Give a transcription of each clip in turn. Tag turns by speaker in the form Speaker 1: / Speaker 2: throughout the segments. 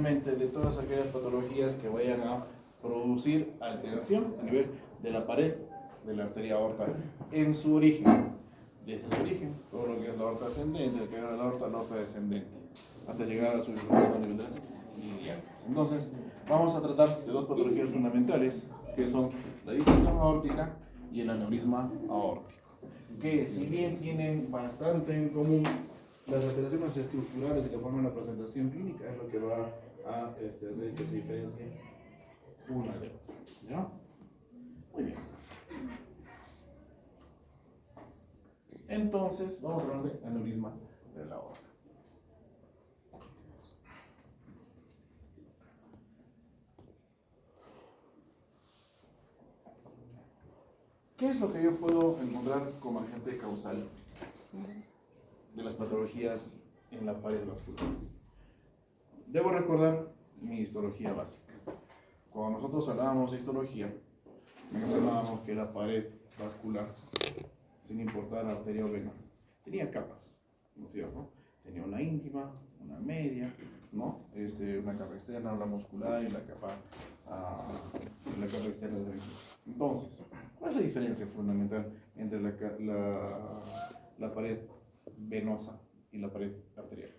Speaker 1: obviamente de todas aquellas patologías que vayan a producir alteración a nivel de la pared de la arteria aorta en su origen, desde su origen, todo lo que es la aorta ascendente, lo que es la aorta descendente, hasta llegar a su a nivel de las ilíacas. Entonces, vamos a tratar de dos patologías fundamentales, que son la distensión aórtica y el aneurisma aórtico, que si bien tienen bastante en común, las alteraciones estructurales y la forma de la presentación clínica es lo que va a hacer que se diferencie una de otra. ¿Ya? Muy bien. Entonces, vamos a hablar de aneurisma de la aorta. ¿Qué es lo que yo puedo encontrar como agente causal de las patologías en la pared vascular? Debo recordar mi histología básica. Cuando nosotros hablábamos de histología, mencionábamos que la pared vascular, sin importar arteria o vena, tenía capas, ¿no es cierto? Tenía una íntima, una media, ¿no? Una capa externa, una muscular y la capa externa de la vena. Entonces, ¿cuál es la diferencia fundamental entre la pared venosa y la pared arterial?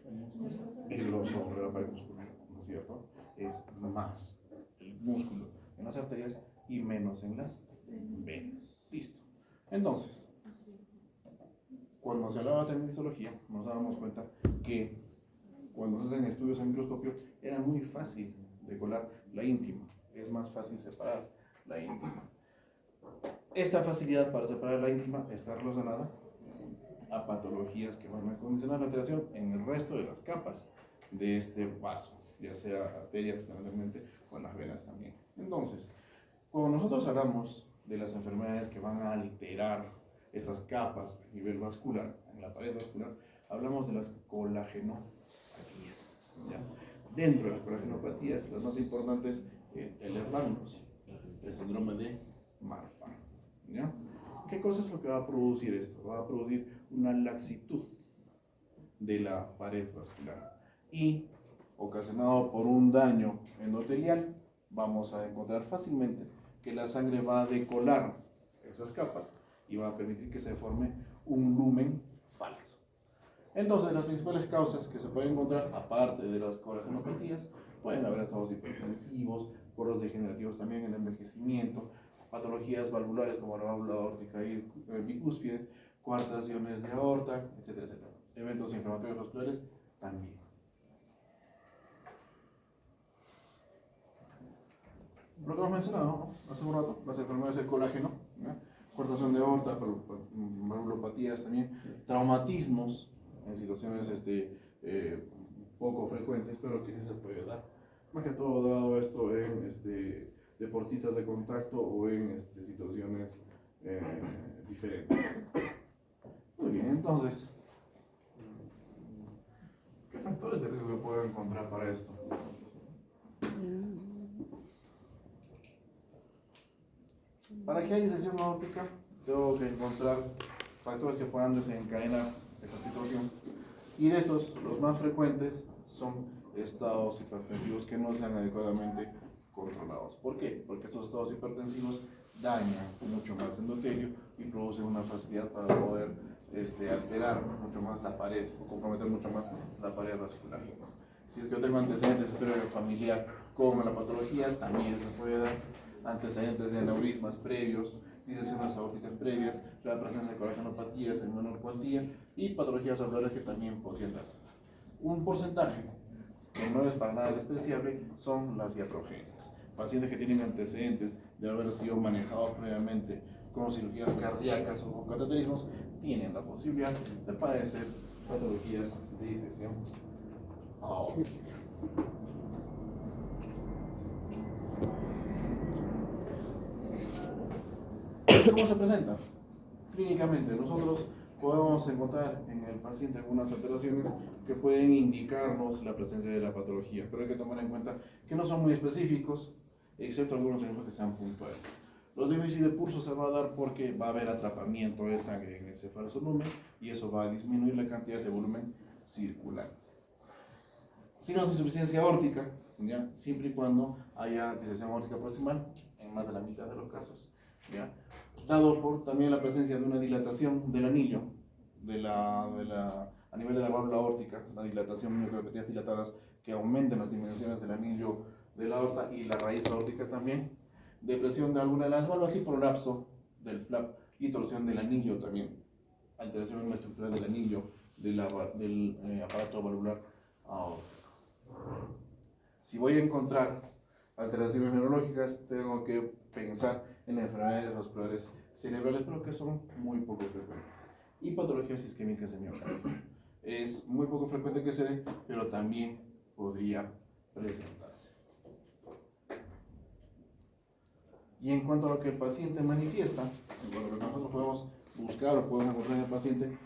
Speaker 1: El grosor de la pared muscular, ¿no es cierto? Es más el músculo en las arterias y menos en las venas. Listo. Entonces, cuando se hablaba también de histología, nos dábamos cuenta que cuando se hacen estudios en microscopio era muy fácil de colar la íntima. Es más fácil separar la íntima. Esta facilidad para separar la íntima está relacionada a patologías que van a condicionar la alteración en el resto de las capas de este vaso, ya sea arterias fundamentalmente o en las venas también. Entonces, cuando nosotros hablamos de las enfermedades que van a alterar estas capas a nivel vascular, en la pared vascular, hablamos de las colagenopatías. ¿Ya? Dentro de las colagenopatías, las más importantes, el Ehlers-Danlos, el síndrome de Marfan. ¿Ya? ¿Qué cosa es lo que va a producir esto? Va a producir una laxitud de la pared vascular y, ocasionado por un daño endotelial, vamos a encontrar fácilmente que la sangre va a decolar esas capas y va a permitir que se forme un lumen falso. Entonces, las principales causas que se pueden encontrar, aparte de las colagenopatías, pueden haber estados hipertensivos, cuadros degenerativos también, el envejecimiento, patologías valvulares como la válvula aórtica bicúspide, coartaciones de aorta, etcétera, etcétera. Eventos inflamatorios vasculares también. Lo que hemos mencionado, ¿no? Hace un rato, las enfermedades del colágeno, ¿no? Coartación de aorta, valvulopatías también, traumatismos en situaciones poco frecuentes, pero que sí se puede dar. Más que todo dado esto en deportistas de contacto o en situaciones diferentes. Muy bien, entonces, ¿qué factores de riesgo puedo encontrar para esto? Para que haya disección aórtica, tengo que encontrar factores que puedan desencadenar esta situación. Y de estos, los más frecuentes son estados hipertensivos que no sean adecuadamente controlados. ¿Por qué? Porque estos estados hipertensivos dañan mucho más el endotelio y producen una facilidad para poder alterar mucho más la pared o comprometer mucho más la pared vascular. Si es que yo tengo antecedentes historia familiar con la patología, también se puede dar antecedentes de aneurismas previos, disecciones aórticas previas, la presencia de colagenopatías en menor cuantía y patologías valvulares que también podrían darse. Un porcentaje que no es para nada despreciable son las iatrogénicas. Pacientes que tienen antecedentes de haber sido manejados previamente con cirugías cardíacas o con cateterismos tienen la posibilidad de padecer patologías de disección aórtica. ¿Cómo se presenta? Clínicamente, nosotros podemos encontrar en el paciente algunas alteraciones que pueden indicarnos la presencia de la patología, pero hay que tomar en cuenta que no son muy específicos, excepto algunos ejemplos que sean puntuales. Los déficits de pulso se va a dar porque va a haber atrapamiento de sangre en ese falso lumen y eso va a disminuir la cantidad de volumen circulante. Signos de insuficiencia aórtica, ¿ya? Siempre y cuando haya disección aórtica proximal, en más de la mitad de los casos, ¿ya? Dado por también la presencia de una dilatación del anillo, a nivel de la válvula aórtica, la dilatación, miocardiopatía dilatadas que aumenten las dimensiones del anillo de la aorta y la raíz aórtica también, depresión de alguna de las válvulas y prolapso del flap y torsión del anillo también, alteración en la estructura del anillo del aparato valvular aórtico. Si voy a encontrar alteraciones neurológicas, tengo que pensar en enfermedades vasculares cerebrales, pero que son muy poco frecuentes. Y patologías isquémicas de miocardio. Es muy poco frecuente que se dé, pero también podría presentarse. Y en cuanto a lo que el paciente manifiesta, en cuanto a lo que nosotros podemos buscar o podemos encontrar en el paciente,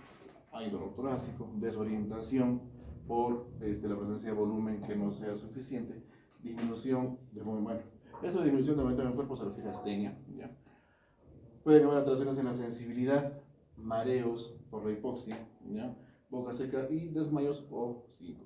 Speaker 1: hay dolor torácico, desorientación por la presencia de volumen que no sea suficiente, disminución del volumen. Bueno, esto de disminución de volumen del cuerpo se refiere a astenia, ¿ya? Puede haber alteraciones en la sensibilidad, mareos por la hipoxia, ¿ya? Boca seca y desmayos o síncopes.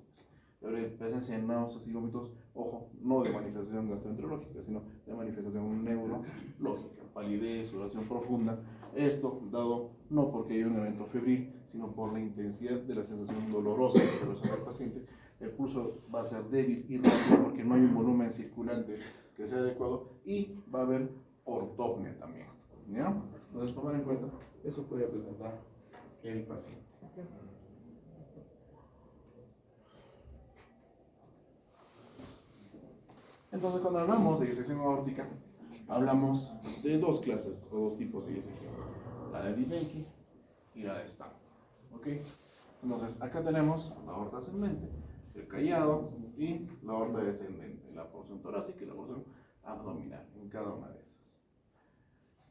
Speaker 1: Presencia de náuseas y vómitos, ojo, no de manifestación gastroenterológica, sino de manifestación neurológica, palidez, sudoración profunda. Esto dado no porque hay un evento febril, sino por la intensidad de la sensación dolorosa que resuelve el paciente. El pulso va a ser débil y rápido porque no hay un volumen circulante que sea adecuado y va a haber ortopnea también, ¿ya? Entonces, tomar en cuenta, eso puede presentar el paciente. Entonces, cuando hablamos de disección aórtica, hablamos de dos clases o dos tipos de disección, la de DeBakey y la de Stanford. ¿Ok? Entonces, acá tenemos la aorta ascendente, el callado y la aorta descendente, la porción torácica y la porción abdominal, en cada una de esas.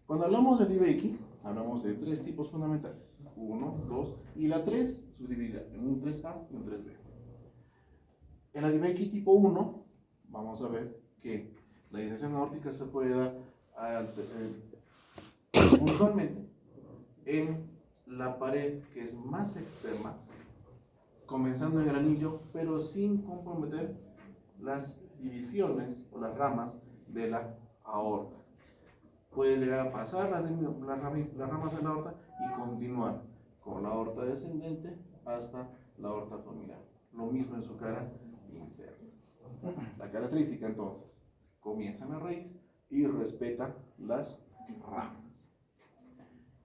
Speaker 1: Cuando hablamos de DeBakey, hablamos de tres tipos fundamentales: 1, 2 y la 3 subdividida en un 3A y un 3B. En la DeBakey tipo 1, vamos a ver que la disección aórtica se puede dar puntualmente en la pared que es más externa, comenzando en el anillo, pero sin comprometer las divisiones o las ramas de la aorta. Puede llegar a pasar las ramas de la aorta y continuar con la aorta descendente hasta la aorta abdominal. Lo mismo en su cara interna. La característica entonces, comienza en la raíz y respeta las ramas.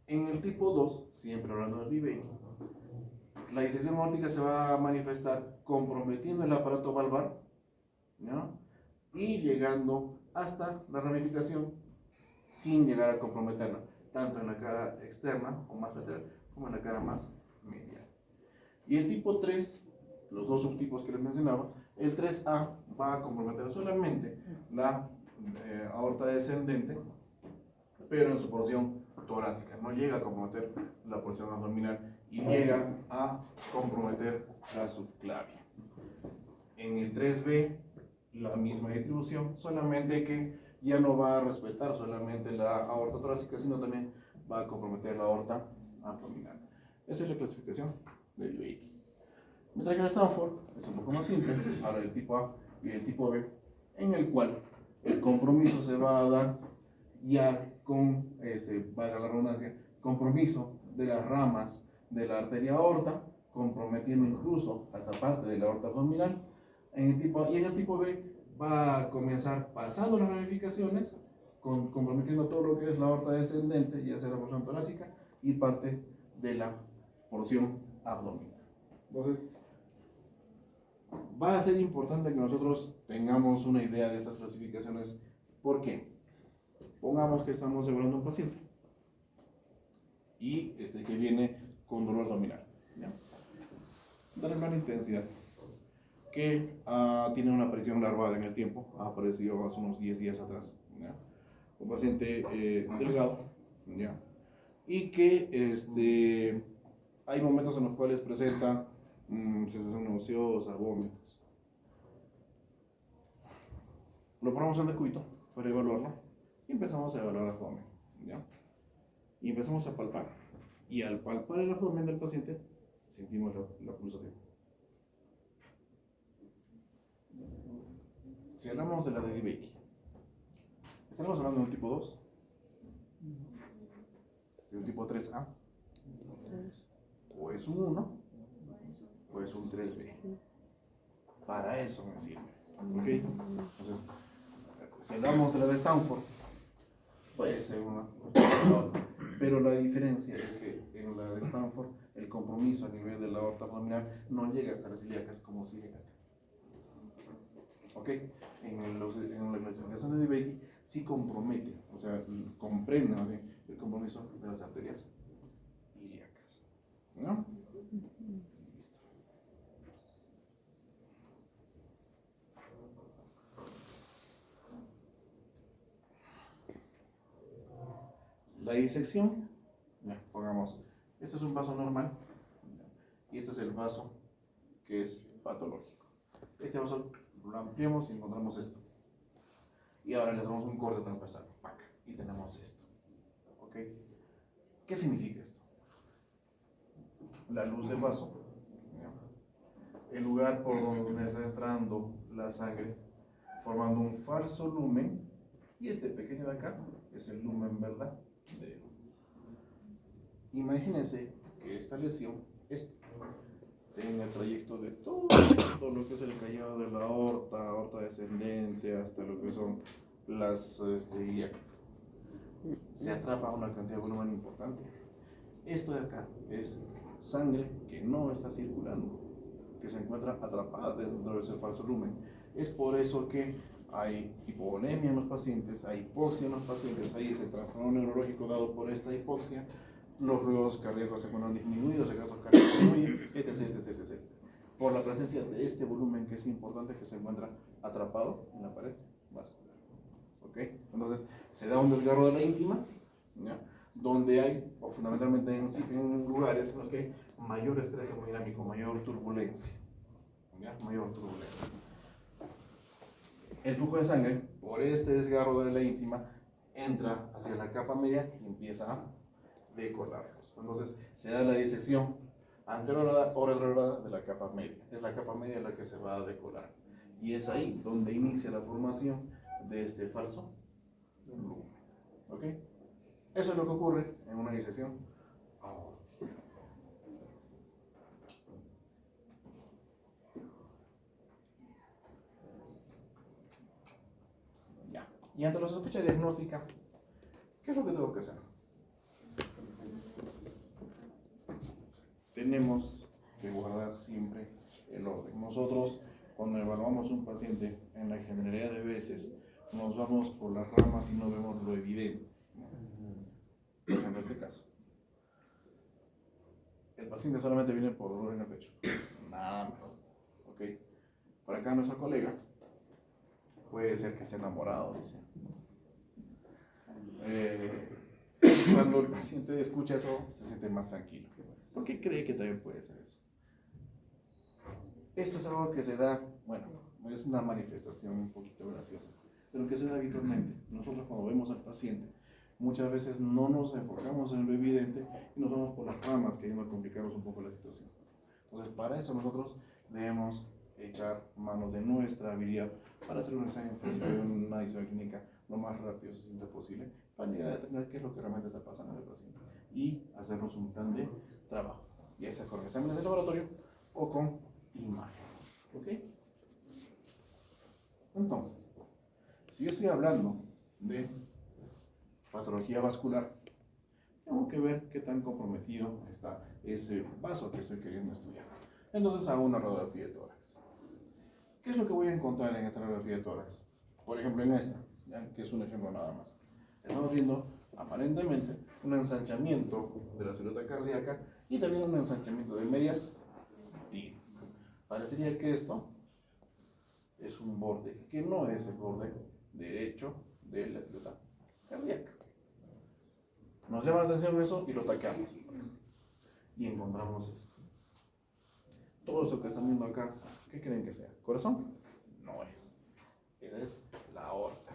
Speaker 1: En el tipo 2, siempre hablando del DeBakey, la disección aórtica se va a manifestar comprometiendo el aparato valvar, ¿no? Y llegando hasta la ramificación sin llegar a comprometerla, tanto en la cara externa o más lateral como en la cara más medial. Y el tipo 3, los dos subtipos que les mencionaba, el 3A va a comprometer solamente la aorta descendente, pero en su porción torácica. No llega a comprometer la porción abdominal y llega a comprometer la subclavia. En el 3B, la misma distribución, solamente que ya no va a respetar solamente la aorta torácica, sino también va a comprometer la aorta abdominal. Esa es la clasificación del DeBakey. Mientras que el Stanford es un poco más simple, habla del tipo A y del tipo B, en el cual el compromiso se va a dar ya con, valga la redundancia, compromiso de las ramas de la arteria aorta, comprometiendo incluso hasta parte de la aorta abdominal. En el tipo A y en el tipo B va a comenzar pasando las ramificaciones, comprometiendo todo lo que es la aorta descendente, ya sea la porción torácica y parte de la porción abdominal. Entonces, va a ser importante que nosotros tengamos una idea de estas clasificaciones. ¿Por qué? Pongamos que estamos evaluando a un paciente y que viene con dolor abdominal, ¿ya? De gran intensidad, que tiene una aparición larvada en el tiempo, ha aparecido hace unos 10 días atrás, ¿ya? Un paciente delgado, ¿ya? Y que hay momentos en los cuales presenta sensación nauseosa, vómitos. Lo ponemos en decúbito para evaluarlo y empezamos a evaluar el abdomen, ¿ya? Y empezamos a palpar. Y al palpar el abdomen del paciente, sentimos la pulsación. Si hablamos de la de DeBakey, ¿estaremos hablando de un tipo 2? ¿De un tipo 3A? ¿O es un 1? ¿O es un 3B? Para eso me sirve. ¿Ok? Entonces, si hablamos de la de Stanford, puede ser una o otra. Pero la diferencia es que en la de Stanford el compromiso a nivel de la aorta abdominal no llega hasta las ilíacas como si llega acá. ¿Ok? En la clasificación de DeBakey sí compromete, o sea, comprende más bien el compromiso de las arterias ilíacas. ¿No? Listo. La disección, ya, pongamos, este es un vaso normal y este es el vaso que es patológico. Este vaso lo ampliamos y encontramos esto. Y ahora le damos un corte transversal, ¡pac! Y tenemos esto. ¿Ok? ¿Qué significa esto? La luz del vaso, el lugar por donde está entrando la sangre, formando un falso lumen, y este pequeño de acá es el lumen verdadero. Imagínense que esta lesión tenga el trayecto de todo lo que es el callado de la aorta descendente, hasta lo que son las ilíacas. Se atrapa una cantidad de volumen importante. Esto de acá es sangre que no está circulando, que se encuentra atrapada dentro de ese falso lumen. Es por eso que hay hipovolemia en los pacientes, hay hipoxia en los pacientes, hay ese trastorno neurológico dado por esta hipoxia, los ruidos cardíacos se encuentran disminuidos, el gasto cardíaco disminuye, etc. Por la presencia de este volumen que es importante que se encuentra atrapado en la pared vascular. ¿Ok? Entonces, se da un desgarro de la íntima, ¿ya? Donde hay, o fundamentalmente en lugares en los que hay mayor estrés hemodinámico, mayor turbulencia. ¿Ya? Mayor turbulencia. El flujo de sangre, por este desgarro de la íntima, entra hacia la capa media y empieza a decolarlos. Entonces, se da la disección anterior o retrograda de la capa media. Es la capa media la que se va a decolar. Y es ahí donde inicia la formación de este falso lumen. ¿Ok? Eso es lo que ocurre en una disección aórtica. Ya. Y ante la sospecha diagnóstica, ¿qué es lo que tengo que hacer? Tenemos que guardar siempre el orden. Nosotros, cuando evaluamos un paciente, en la generalidad de veces, nos vamos por las ramas y no vemos lo evidente. Por ejemplo, en este caso. El paciente solamente viene por dolor en el pecho. Nada más. ¿Ok? Por acá nuestra colega puede ser que esté enamorado, dice. Cuando el paciente escucha eso, se siente más tranquilo. ¿Por qué cree que también puede ser eso? Esto es algo que se da, bueno, es una manifestación un poquito graciosa, pero que se da habitualmente. Nosotros cuando vemos al paciente, muchas veces no nos enfocamos en lo evidente y nos vamos por las ramas queriendo complicarnos un poco la situación. Entonces, para eso nosotros debemos echar mano de nuestra habilidad para hacer un examen físico y una visión clínica lo más rápido posible para llegar a determinar qué es lo que realmente está pasando en el paciente y hacernos un plan de trabajo, ya sea con exámenes de laboratorio o con imágenes. ¿Ok? Entonces, si yo estoy hablando de patología vascular, tengo que ver qué tan comprometido está ese vaso que estoy queriendo estudiar. Entonces hago una radiografía de tórax. ¿Qué es lo que voy a encontrar en esta radiografía de tórax? Por ejemplo, en esta, ¿ya? Que es un ejemplo nada más. Estamos viendo aparentemente un ensanchamiento de la silueta cardíaca y también un ensanchamiento de medias tiras. Parecería que esto es un borde que no es el borde derecho de la silueta cardíaca. Nos llama la atención eso y lo tacamos. Y encontramos esto. Todo eso que están viendo acá, ¿qué creen que sea? ¿Corazón? No es. Esa es la aorta.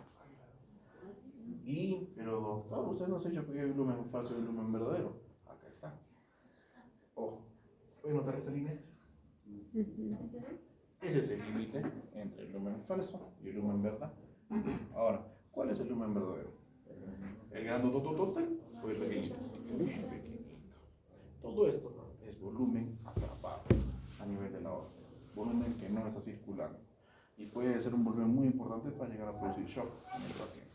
Speaker 1: Pero doctor, usted nos ha dicho que hay un lumen falso y un lumen verdadero. Acá está. Ojo. ¿Pueden notar esta línea?
Speaker 2: ¿Eso es?
Speaker 1: Ese es el límite entre el lumen falso y el lumen verdad. Ahora, ¿cuál es el lumen verdadero? El grandotototote o el pequeñito. El pequeñito. Todo esto es volumen atrapado a nivel de la aorta. Volumen que no está circulando. Y puede ser un volumen muy importante para llegar a producir shock en el paciente.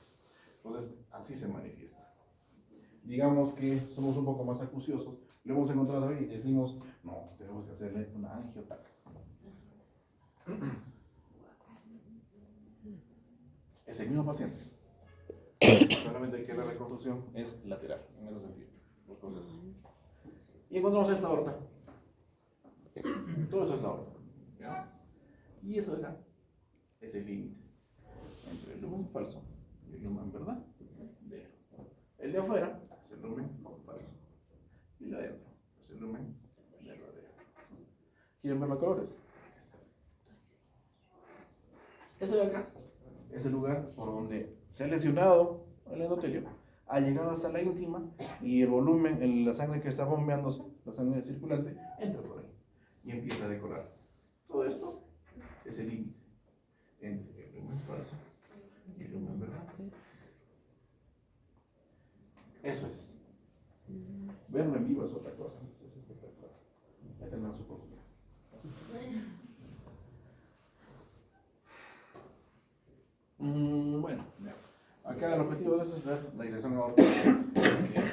Speaker 1: Entonces, así se manifiesta. Digamos que somos un poco más acuciosos, lo hemos encontrado ahí y decimos, no, tenemos que hacerle una angiotaca. Es el mismo paciente, solamente que la reconstrucción es lateral, en ese sentido. Los procesos. Y encontramos esta aorta. Todo esto es la aorta. ¿Ya? Y esto de acá es el límite entre el lumen falso y el lumen verdadero. El de afuera es el lumen falso. Y el de adentro es el lumen verdadero. ¿Quieren ver los colores? Este de acá es el lugar por donde se ha lesionado el endotelio, ha llegado hasta la íntima y el volumen, la sangre que está bombeándose, la sangre circulante, entra por ahí y empieza a decorar. Todo esto es el límite entre el lumen falso y el lumen verdadero. Eso es. Verlo en vivo es otra cosa, es espectacular. Ya tendrán su oportunidad. Bueno, acá el objetivo de eso es ver la disección aórtica.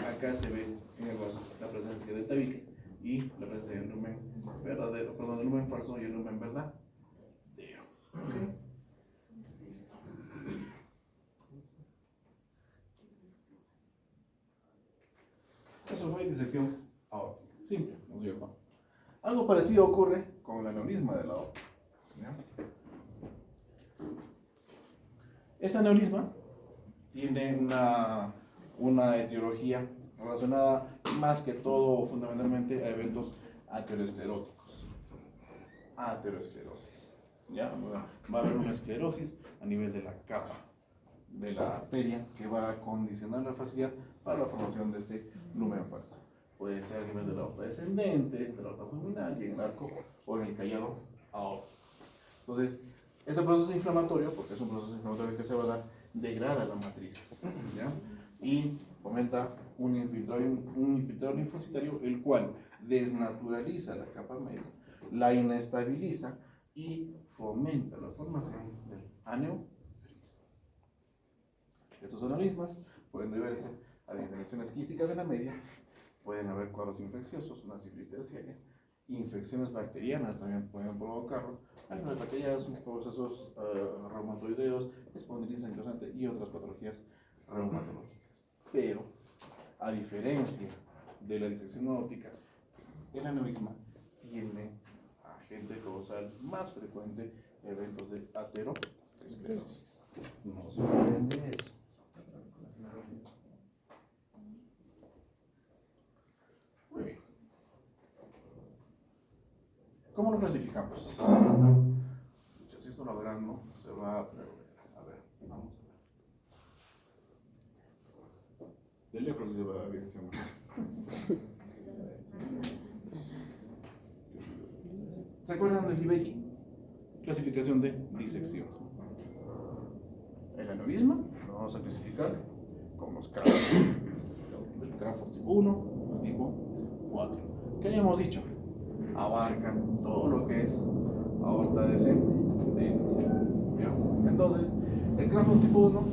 Speaker 1: Acá se ve en el vaso la presencia del tabique y la presencia del lumen verdadero, perdón, el lumen falso y el lumen verdadero. ¿Okay? Listo. Eso fue disección aórtica. Simple, nos dijo. Algo parecido ocurre con el aneurisma de la aorta. Este aneurisma tiene una etiología relacionada más que todo fundamentalmente a eventos ateroscleróticos. Aterosclerosis. ¿Ya? Va a haber una esclerosis a nivel de la capa de la arteria que va a condicionar la facilidad para la formación de este lumen falso. Puede ser a nivel de la aorta descendente, de la aorta abdominal y en el arco o en el callado aórtico. Entonces, este proceso inflamatorio, porque es un proceso inflamatorio que se va a dar, degrada la matriz, ¿ya? Y fomenta un infiltrado linfocitario, el cual desnaturaliza la capa media, la inestabiliza y fomenta la formación del aneurisma. Estos aneurismas pueden deberse a infecciones quísticas de la media, pueden haber cuadros infecciosos, una sífilis terciaria, infecciones bacterianas también pueden provocarlo, algunas bacterias, procesos reumatoideos, espondilitis anquilosante y otras patologías reumatológicas. Pero, a diferencia de la disección aórtica, el aneurisma tiene agente causal más frecuente eventos de aterosclerosis. No sorprende eso. Muy bien. ¿Cómo lo clasificamos? Si esto lo agrando, se va a perder. A ver, vamos a ver. De lejos se va a ver bien. ¿Se acuerdan del Libeki? Clasificación de disección. El aneurisma lo vamos a clasificar con los Crawford. El Crawford tipo 1, tipo 4. ¿Qué hayamos dicho? Abarcan todo lo que es aorta descendente. Entonces, el Crawford tipo 1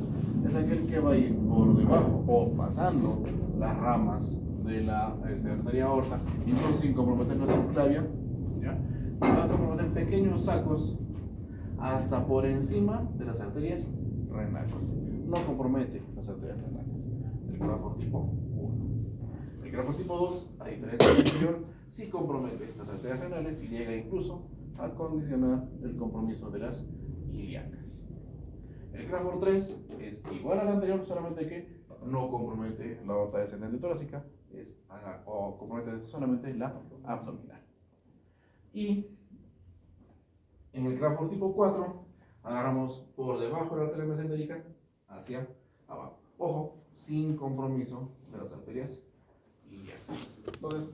Speaker 1: es aquel que va a ir por debajo o pasando las ramas de la arteria aorta, incluso sin comprometer la subclavia, va a comprometer pequeños sacos hasta por encima de las arterias renales. No compromete las arterias renales. El Crawford tipo 1. El Crawford tipo 2, a diferencia del anterior, sí compromete las arterias renales y llega incluso a condicionar el compromiso de las ilíacas. El Crawford 3 es igual al anterior, solamente que no compromete la aorta descendente torácica, o compromete solamente la abdominal. Y en el Crawford tipo 4 agarramos por debajo de la arteria mesentérica hacia abajo. Ojo, sin compromiso de las arterias ilíacas. Entonces,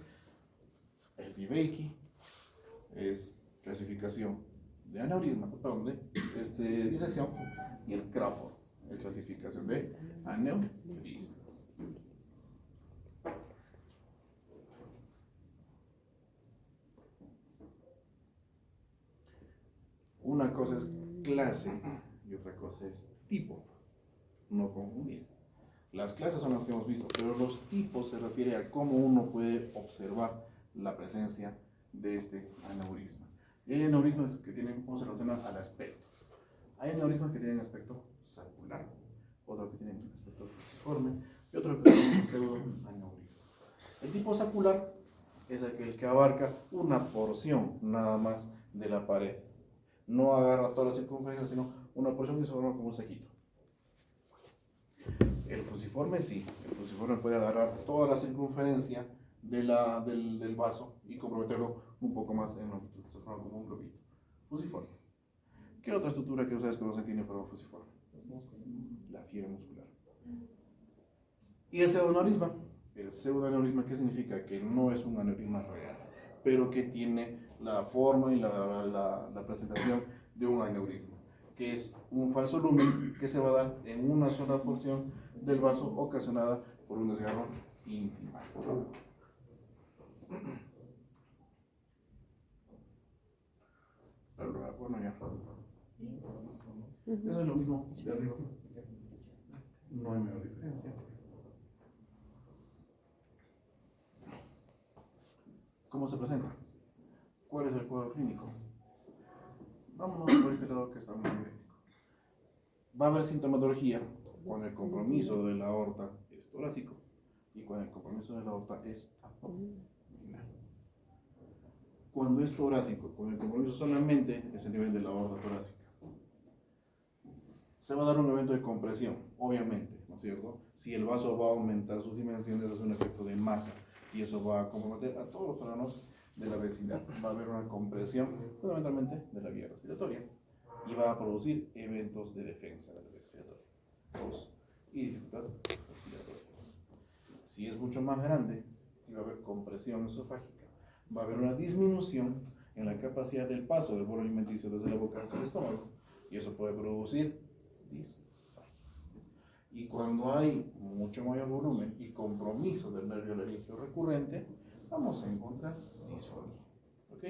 Speaker 1: el Libeki es clasificación de aneurisma, perdón, de disección, y el Crawford, es clasificación de aneurisma. Una cosa es clase y otra cosa es tipo, no confundir. Las clases son las que hemos visto, pero los tipos se refiere a cómo uno puede observar la presencia de este aneurisma. Y hay aneurismas que tienen, cómo se relacionan al aspecto. Hay aneurismas que tienen aspecto sacular, otros que tienen aspecto fusiforme y otros que tienen pseudoaneurisma. El tipo sacular es aquel que abarca una porción nada más de la pared. No agarra toda la circunferencia, sino una porción y se forma como un saquito. El fusiforme sí, el fusiforme puede agarrar toda la circunferencia del vaso y comprometerlo un poco más en longitud, se forma como un globito. Fusiforme. ¿Qué otra estructura que ustedes conocen tiene forma fusiforme? La fibra muscular. ¿Y el pseudoaneurisma? El pseudoaneurisma, ¿qué significa? Que no es un aneurisma real, pero que tiene la forma y la presentación de un aneurisma, que es un falso lumen que se va a dar en una sola porción del vaso ocasionada por un desgarro íntimo. Bueno, ya. Eso es lo mismo de arriba. No hay menor diferencia. ¿Cómo se presenta? ¿Cuál es el cuadro clínico? Vámonos por este lado que está muy idéntico. Va a haber sintomatología cuando el compromiso de la aorta es torácico y cuando el compromiso de la aorta es abdominal. Cuando es torácico, cuando el compromiso solamente es el nivel de la aorta torácica, se va a dar un evento de compresión, obviamente, ¿no es cierto? Si el vaso va a aumentar sus dimensiones, es un efecto de masa y eso va a comprometer a todos los órganos de la vecindad. Va a haber una compresión, fundamentalmente, de la vía respiratoria y va a producir eventos de defensa de la vía respiratoria, tos y dificultad respiratoria. Si es mucho más grande y va a haber compresión esofágica, va a haber una disminución en la capacidad del paso del bolo alimenticio desde la boca hacia el estómago y eso puede producir disfagia. Y cuando hay mucho mayor volumen y compromiso del nervio laringeo recurrente, vamos a encontrar disfonía. ¿Ok?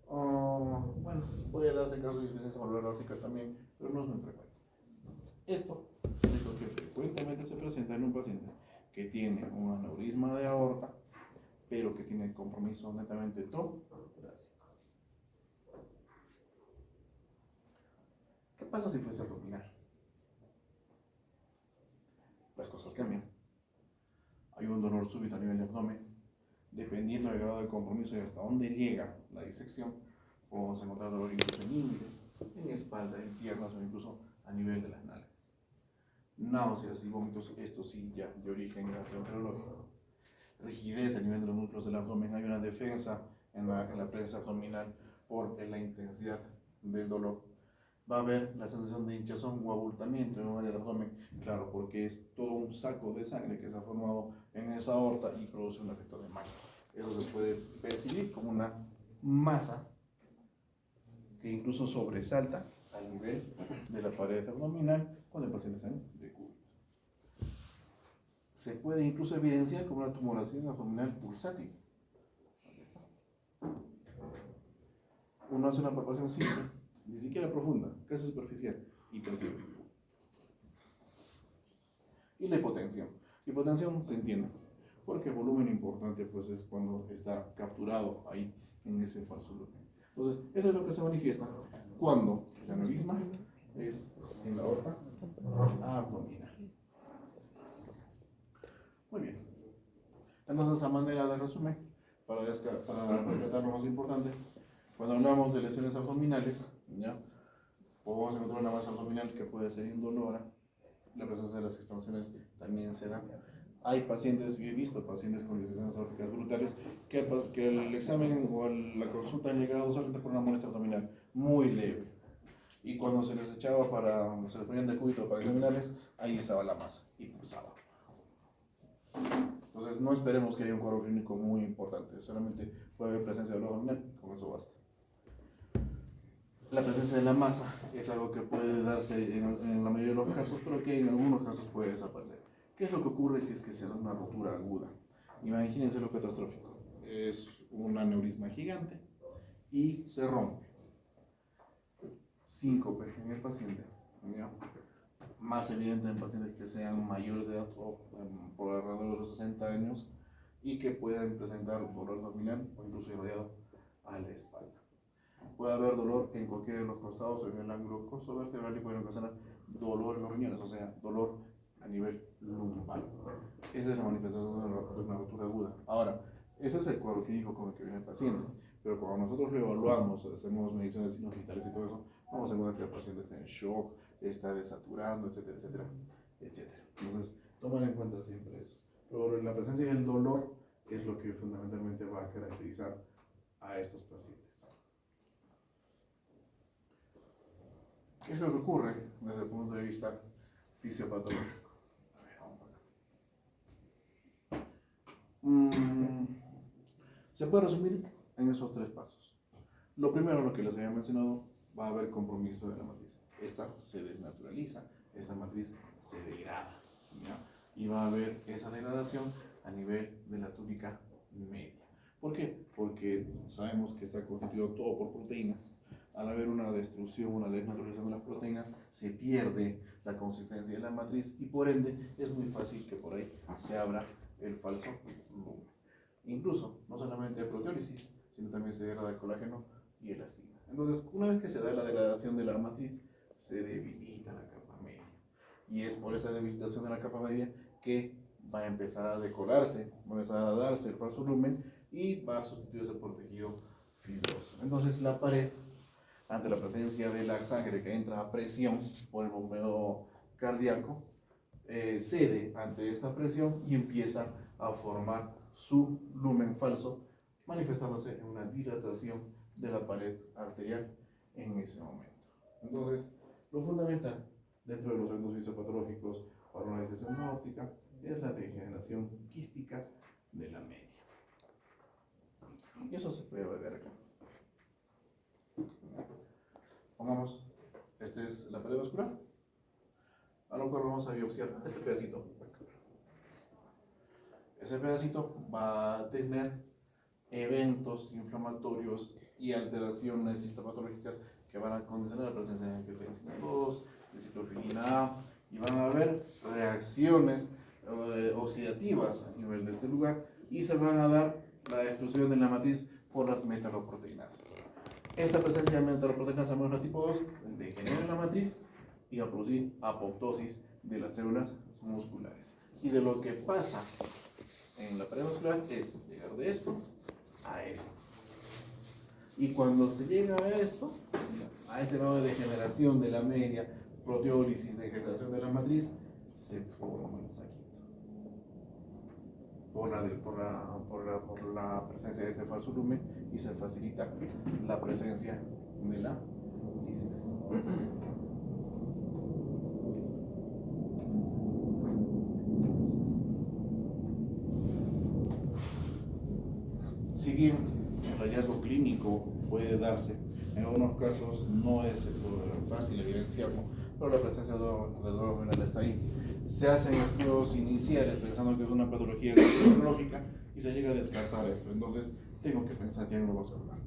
Speaker 1: Bueno, puede darse casos de insuficiencia valvular aórtica también, pero no es muy frecuente. Esto es lo que frecuentemente se presenta en un paciente que tiene un aneurisma de aorta, pero que tiene compromiso netamente torácico. ¿Qué pasa si fuese abdominal? Las cosas cambian. Hay un dolor súbito a nivel de abdomen. Dependiendo del grado de compromiso y hasta dónde llega la disección, podemos encontrar dolor incluso en ingle, en espalda, en piernas o incluso a nivel de las nalgas. Náuseas y vómitos, esto sí ya de origen gastroenterológico. Rigidez a nivel de los núcleos del abdomen, hay una defensa en la prensa abdominal por la intensidad del dolor. Va a haber la sensación de hinchazón o abultamiento en un área del abdomen, claro, porque es todo un saco de sangre que se ha formado en esa aorta y produce un efecto de masa. Eso se puede percibir como una masa que incluso sobresalta al nivel de la pared abdominal cuando el paciente está en decúbito. Se puede incluso evidenciar como una tumoración abdominal pulsátil. Uno hace una palpación simple, ni siquiera profunda, casi superficial, y percibe. Y la hipotensión. Hipotensión se entiende, porque el volumen importante pues es cuando está capturado ahí en ese falso lumen. Entonces, eso es lo que se manifiesta cuando el aneurisma es en la aorta abdominal. Muy bien. Entonces, a manera de resumen, para rescatar lo más importante, cuando hablamos de lesiones abdominales, ¿ya? Podemos encontrar una masa abdominal que puede ser indolora, la presencia de las expansiones también se da. Hay pacientes, yo he visto pacientes con lesiones aórticas brutales que el examen o la consulta han llegado solamente por una molestia abdominal muy leve. Y cuando se les echaba se les ponían de cúbito para examinarles, ahí estaba la masa y pulsaba. Entonces no esperemos que haya un cuadro clínico muy importante, solamente puede haber presencia de dolor abdominal, con eso basta. La presencia de la masa es algo que puede darse en la mayoría de los casos, pero que en algunos casos puede desaparecer. ¿Qué es lo que ocurre si es que se da una rotura aguda? Imagínense lo catastrófico. Es un aneurisma gigante y se rompe. Síncope en el paciente, ¿ya? Más evidente en pacientes que sean mayores de edad o por alrededor de los 60 años y que puedan presentar dolor abdominal o incluso irradiado a la espalda. Puede haber dolor en cualquiera de los costados o en el ángulo costovertebral y pueden ocasionar dolor en los riñones, o sea, dolor a nivel lumbar. Esa es la manifestación de una rotura aguda. Ahora, ese es el cuadro clínico con el que viene el paciente, pero cuando nosotros lo evaluamos, hacemos mediciones de signos vitales y todo eso, vamos a encontrar que el paciente está en shock, está desaturando, etcétera, etcétera, etcétera. Entonces, tomen en cuenta siempre eso. Pero la presencia del dolor es lo que fundamentalmente va a caracterizar a estos pacientes. ¿Qué es lo que ocurre desde el punto de vista fisiopatológico? A ver, vamos acá. Se puede resumir en esos tres pasos. Lo primero, lo que les había mencionado, va a haber compromiso de la matriz. Esta se desnaturaliza, esta matriz se degrada, ¿ya? Y va a haber esa degradación a nivel de la túnica media. ¿Por qué? Porque sabemos que está constituido todo por proteínas. Al haber una destrucción, una desnaturalización de las proteínas, se pierde la consistencia de la matriz y por ende es muy fácil que por ahí se abra el falso lumen. Incluso, no solamente de proteólisis, sino también se degrada el colágeno y elastina. Entonces, una vez que se da la degradación de la matriz, se debilita la capa media. Y es por esa debilitación de la capa media que va a empezar a decolarse, va a empezar a darse el falso lumen y va a sustituirse por tejido fibroso. Entonces, la pared, ante la presencia de la sangre que entra a presión por el bombeo cardíaco, cede ante esta presión y empieza a formar su lumen falso, manifestándose en una dilatación de la pared arterial en ese momento. Entonces, lo fundamental dentro de los eventos fisiopatológicos para una disección óptica es la degeneración quística de la media. Y eso se puede ver acá. Pongamos, esta es la pared vascular, a lo cual vamos a biopsiar este pedacito. Ese pedacito va a tener eventos inflamatorios y alteraciones histopatológicas que van a condicionar la presencia de angiotensina 2, de ciclofilina A, y van a haber reacciones oxidativas a nivel de este lugar y se van a dar la destrucción de la matriz por las metaloproteinasas. Esta presencia de metaloproteinasa menos tipo 2 degenera la matriz y va a producir apoptosis de las células musculares. Y de lo que pasa en la pared muscular es llegar de esto a esto. Y cuando se llega a esto, a este grado de degeneración de la media, proteólisis, degeneración de la matriz, se forma el saquito. Por la presencia de este falso lumen y se facilita la presencia de la disección. Si bien el hallazgo clínico puede darse, en algunos casos no es fácil evidenciarlo, pero la presencia del dolor abdominal está ahí. Se hacen estudios iniciales pensando que es una patología neurológica y se llega a descartar esto. Entonces, tengo que pensar ya en lo vascular.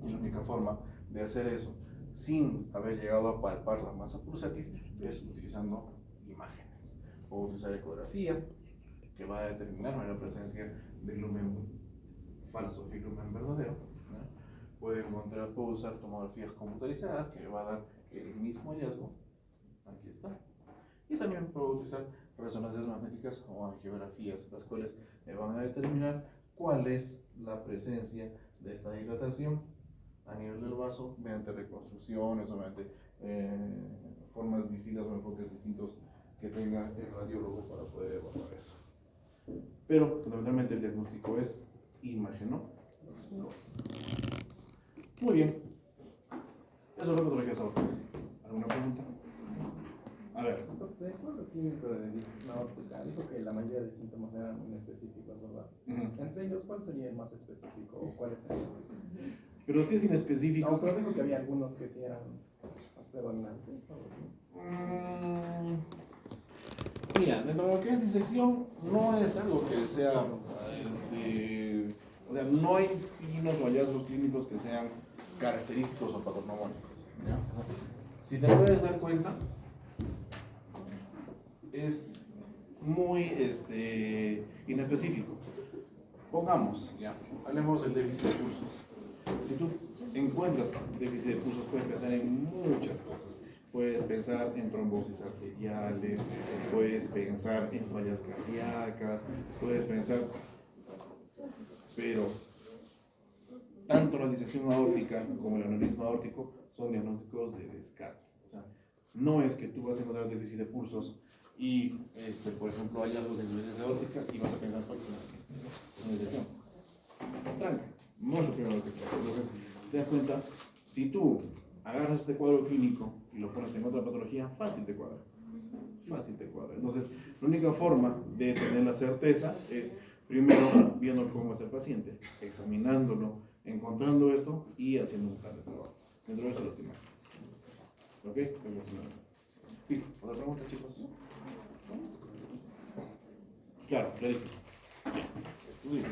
Speaker 1: Y la única forma de hacer eso, sin haber llegado a palpar la masa pulsátil, es utilizando imágenes. Puedo utilizar ecografía, que va a determinar la presencia del lumen falso y lumen verdadero. Puedo usar tomografías computarizadas, que me va a dar el mismo hallazgo. Aquí está. Y también puedo utilizar resonancias magnéticas o angiografías, las cuales me van a determinar cuál es la presencia de esta dilatación a nivel del vaso mediante reconstrucciones o mediante formas distintas o enfoques distintos que tenga el radiólogo para poder evaluar eso. Pero fundamentalmente el diagnóstico es imagen, ¿no? Muy bien. Eso es lo que te quería saber. ¿Alguna pregunta? A ver.
Speaker 2: De acuerdo clínico de disección óptica, dijo que la mayoría de síntomas eran inespecíficos, ¿verdad? Entre ellos, ¿cuál sería el más específico o cuál es el?
Speaker 1: pero sí es inespecífico.
Speaker 2: No, pero dijo que había algunos que sí eran más predominantes.
Speaker 1: Mira, dentro de lo que es disección, no es algo que sea, o sea, no hay signos o hallazgos clínicos que sean característicos o patognomónicos. ¿Ya? Si te puedes dar cuenta, es muy inespecífico. Pongamos, ya, hablemos del déficit de pulsos. Si tú encuentras déficit de pulsos, puedes pensar en muchas cosas. Puedes pensar en trombosis arteriales, puedes pensar en fallas cardíacas, puedes pensar, pero tanto la disección aórtica como el aneurisma aórtico son diagnósticos de descarte. O sea, no es que tú vas a encontrar déficit de pulsos y, por ejemplo, hay algo de insuficiencia aórtica y vas a pensar, pues, una disección. Tranca, no es lo primero que pasa. Entonces, te das cuenta, si tú agarras este cuadro clínico y lo pones en otra patología, fácil te cuadra. Fácil te cuadra. Entonces, la única forma de tener la certeza es primero viendo cómo está el paciente, examinándolo, encontrando esto y haciendo un plan de trabajo. Dentro de eso las imágenes. ¿Ok? Listo. ¿Otra pregunta, chicos? Claro, clarísimo. Estudio.